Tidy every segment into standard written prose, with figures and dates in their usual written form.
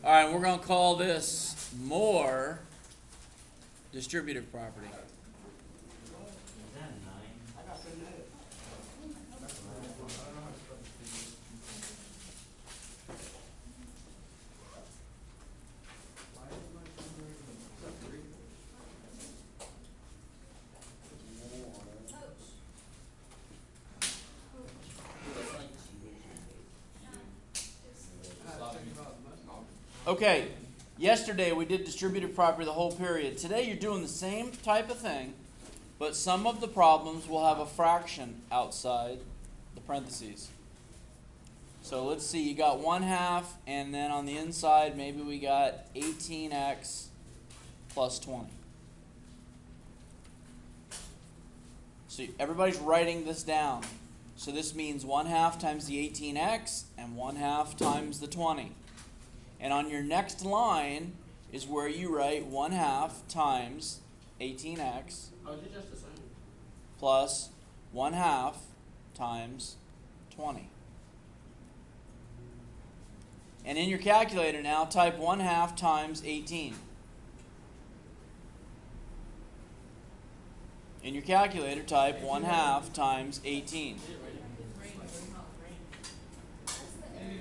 All right, we're going to call this more distributive property. Okay, yesterday we did distributive property the whole period. Today you're doing the same type of thing, but some of the problems will have a fraction outside the parentheses. So let's see, you got 1/2, and then on the inside maybe we got 18x plus 20. So everybody's writing this down. So this means 1/2 times the 18x and 1/2 times the 20. And on your next line is where you write 1/2 times 18x plus 1/2 times 20. And in your calculator now, type 1/2 times 18. In your calculator, type 1/2 times 18.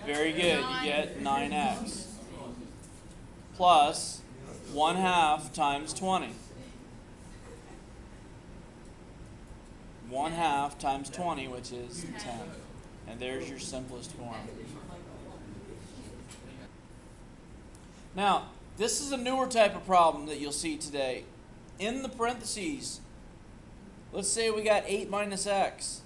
Very good. You get 9x. Plus 1/2 times 20. 1/2 times 20, which is 10. And there's your simplest form. Now, this is a newer type of problem that you'll see today. In the parentheses, let's say we got 8 minus x.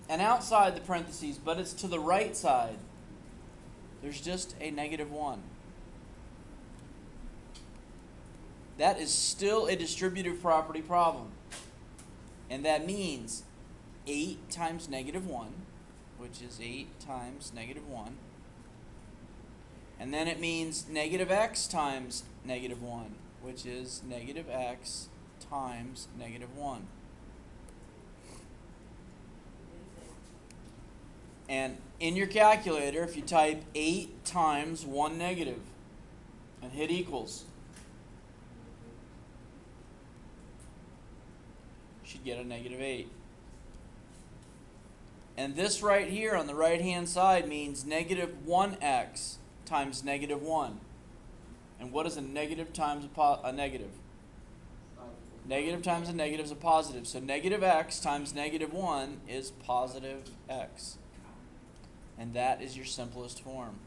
And outside the parentheses, but it's to the right side, there's just a -1. That is still a distributive property problem. And that means 8 times -1, which is 8 times -1. And then it means -x times -1, which is -x times -1. And in your calculator, if you type 8 times 1 negative and hit equals, you should get a -8. And this right here on the right-hand side means -1x times -1. And what is a negative times a negative? Negative times a negative is a positive. So -x times -1 is positive x. And that is your simplest form.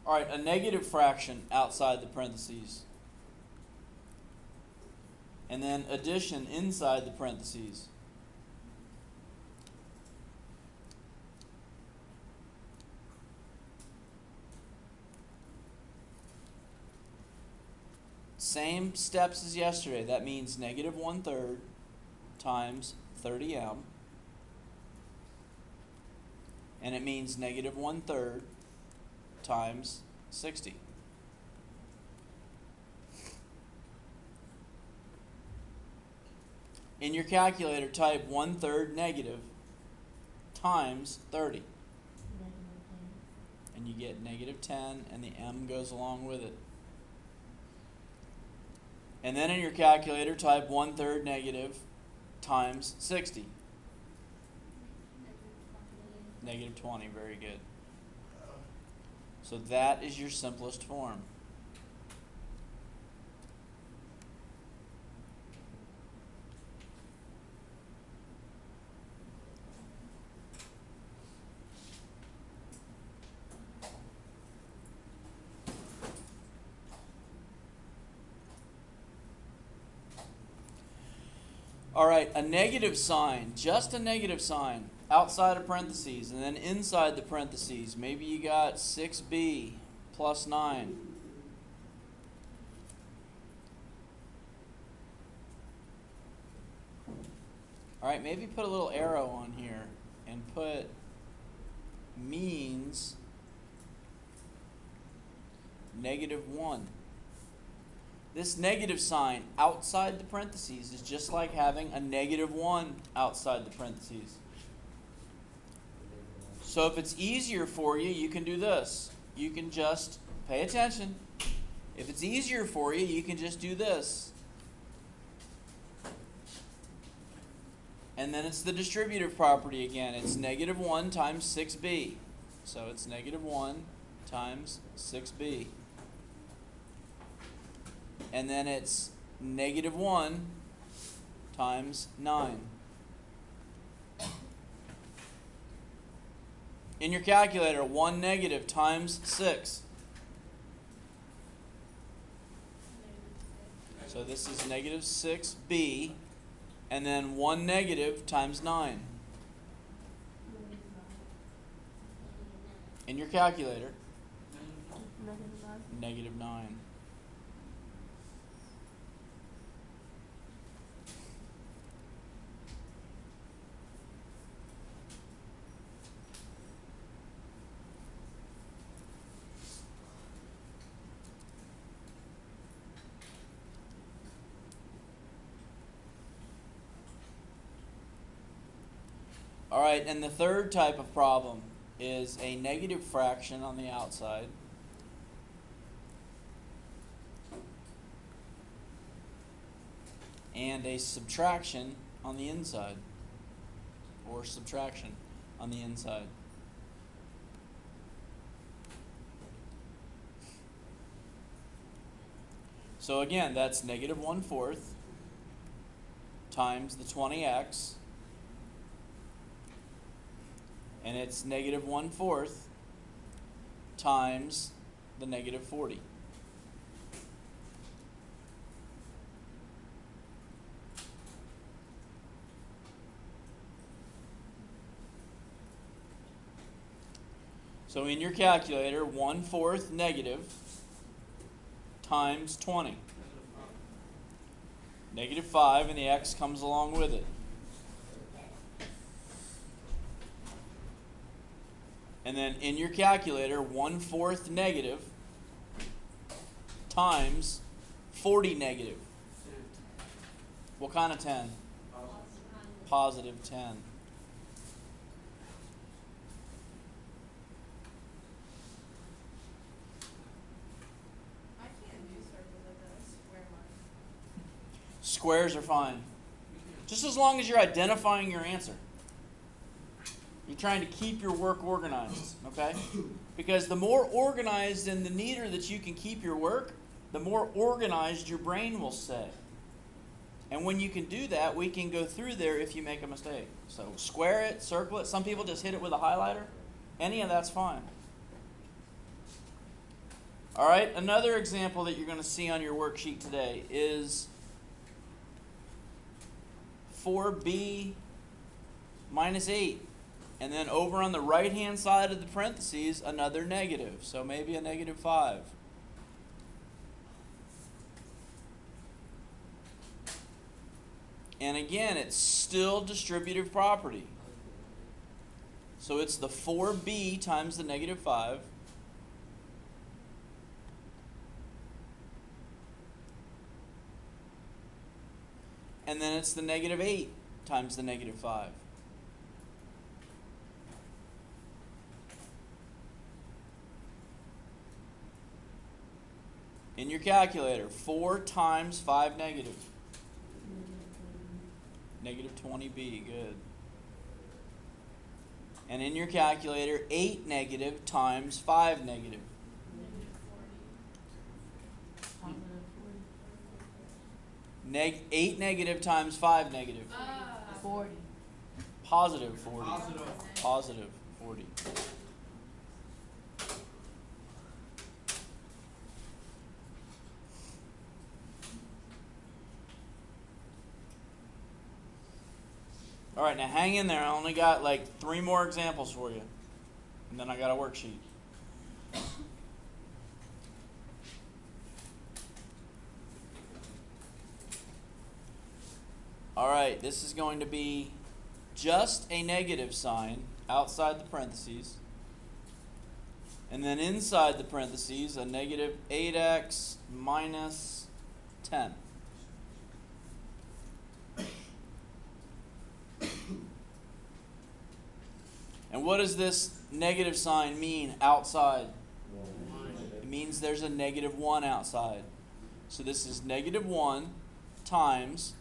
All right, a negative fraction outside the parentheses. And then addition inside the parentheses. Same steps as yesterday. That means -1/3 times 30m. And it means -1/3 times 60. In your calculator, type 1/3 negative times 30. And you get -10, and the m goes along with it. And then in your calculator, type 1/3 negative times 60. -20, very good. So that is your simplest form. All right, a negative sign, just a negative sign, outside of parentheses, and then inside the parentheses, maybe you got 6b plus 9. All right, maybe put a little arrow on here and put means negative 1. This negative sign outside the parentheses is just like having a negative 1 outside the parentheses. So if it's easier for you, you can do this. You can just pay attention. If it's easier for you, you can just do this. And then it's the distributive property again. It's negative 1 times 6b. So it's negative 1 times 6b. And then it's negative 1 times 9. In your calculator, 1 negative times 6. So this is negative 6b. And then 1 negative times 9. In your calculator, negative 9. All right, and the third type of problem is a negative fraction on the outside and a subtraction on the inside, or subtraction on the inside. So again, that's negative 1/4 times the 20x, and it's negative 1/4 times the negative 40. So in your calculator, 1/4 negative times 20. Negative 5, and the x comes along with it. And then in your calculator, 1/4 negative times 40 negative. What kind of 10? Positive 10. Squares are fine. Just as long as you're identifying your answer. You're trying to keep your work organized, okay? Because the more organized and the neater that you can keep your work, the more organized your brain will stay. And when you can do that, we can go through there if you make a mistake. So square it, circle it. Some people just hit it with a highlighter. Any of that's fine. All right, another example that you're going to see on your worksheet today is 4b minus 8. And then over on the right-hand side of the parentheses, another negative. So maybe a negative 5. And again, it's still distributive property. So it's the 4b times the negative 5. And then it's the negative 8 times the negative 5. In your calculator, 4 times 5 negative. Negative 20b, good. And in your calculator, 8 negative times 5 negative. 8 negative times 5 negative. 40. Positive 40. Positive 40. All right, now hang in there. I only got like 3 more examples for you. And then I got a worksheet. All right, this is going to be just a negative sign outside the parentheses. And then inside the parentheses, a negative 8x minus 10. And what does this negative sign mean outside? It means there's a negative 1 outside. So this is negative 1 times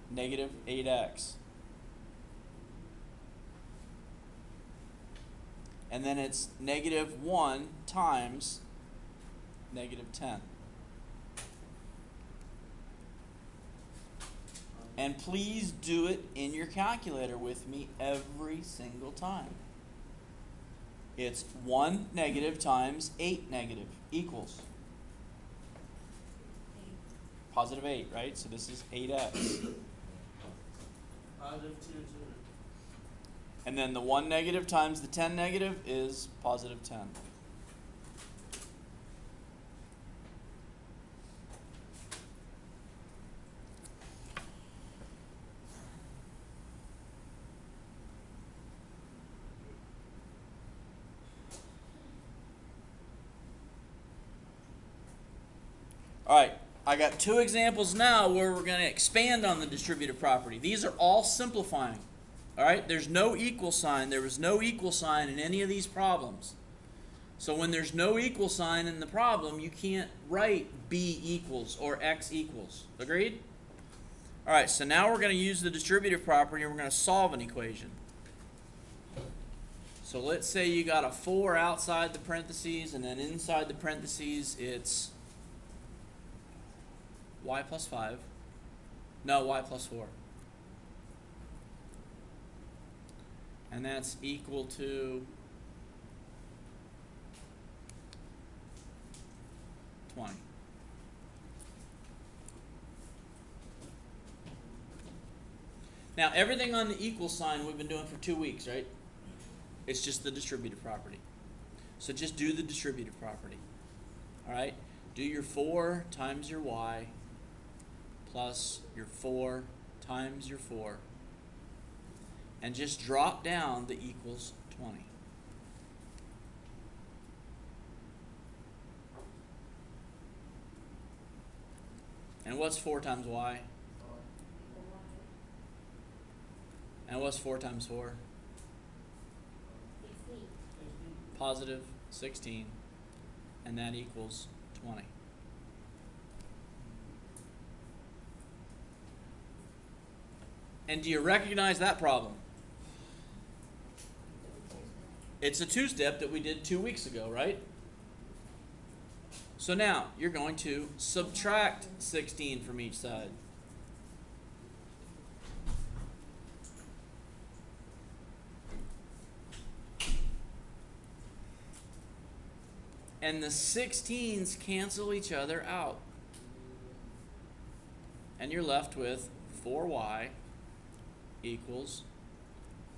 negative 8x. And then it's negative 1 times negative 10. And please do it in your calculator with me every single time. It's 1 negative times 8 negative equals positive 8, right? So this is 8x. Positive 10. And then the 1 negative times the 10 negative is positive 10. All right, I got 2 examples now where we're going to expand on the distributive property. These are all simplifying. All right, there's no equal sign. There was no equal sign in any of these problems. So when there's no equal sign in the problem, you can't write b equals or x equals. Agreed? All right, so now we're going to use the distributive property and we're going to solve an equation. So let's say you got a 4 outside the parentheses, and then inside the parentheses it's y plus 5. No, y plus 4. And that's equal to 20. Now, everything on the equal sign we've been doing for 2 weeks, right? It's just the distributive property. So just do the distributive property. All right? Do your 4 times your y plus your 4 times your 4. And just drop down the equals 20. And what's 4 times y? And what's 4 times 4? 16. Positive 16. And that equals 20. And do you recognize that problem? It's a 2-step that we did 2 weeks ago, right? So now you're going to subtract 16 from each side. And the 16s cancel each other out. And you're left with 4y equals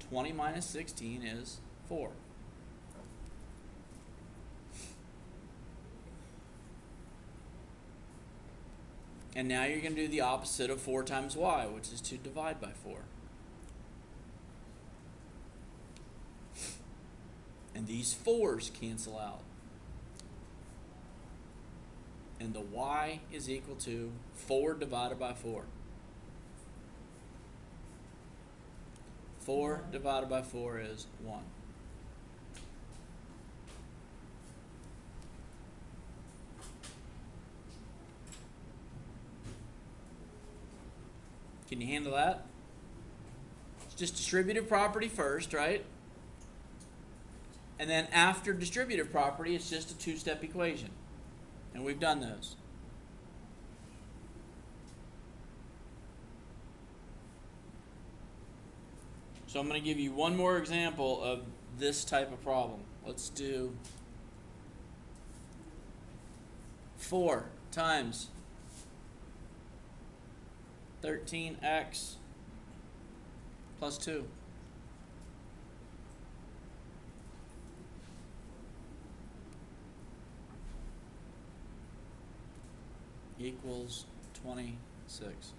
20 minus 16 is 4. And now you're going to do the opposite of 4 times y, which is to divide by 4. And these 4's cancel out. And the y is equal to 4 divided by 4. 4 divided by 4 is 1. Can you handle that? It's just distributive property first, right? And then after distributive property, it's just a 2-step equation. And we've done those. So I'm going to give you one more example of this type of problem. Let's do 4 times 13x plus 2. Equals 26.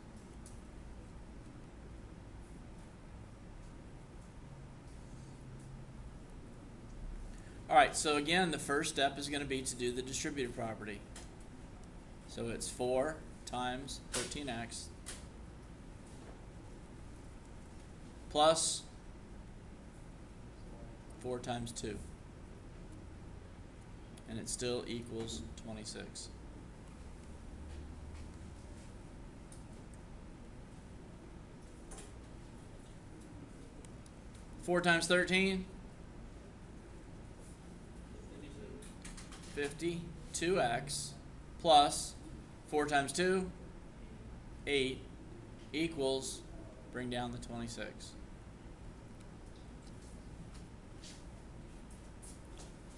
Alright, so again, the first step is going to be to do the distributive property. So it's 4 times 13x plus 4 times 2. And it still equals 26. Four times 13? 52x plus 4 times 2? 8 equals, bring down the 26.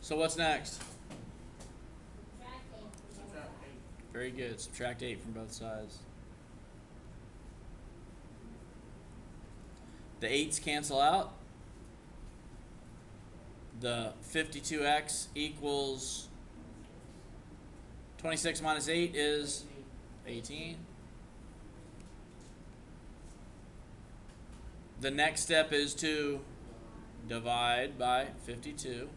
So what's next? Very good. Subtract 8 from both sides. The 8's cancel out. The 52x equals 26 minus 8 is 18. The next step is to divide by 52.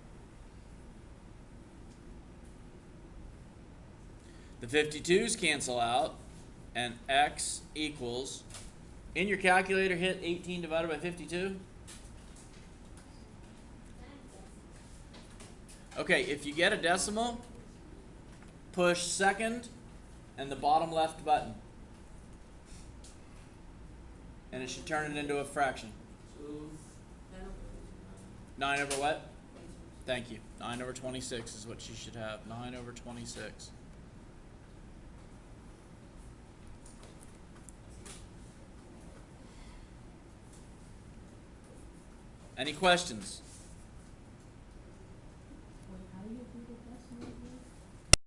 The 52's cancel out, and x equals, in your calculator, hit 18 divided by 52. Okay, if you get a decimal, push second and the bottom left button. And it should turn it into a fraction. 9 over what? Thank you. 9 over 26 is what you should have. 9 over 26. Any questions?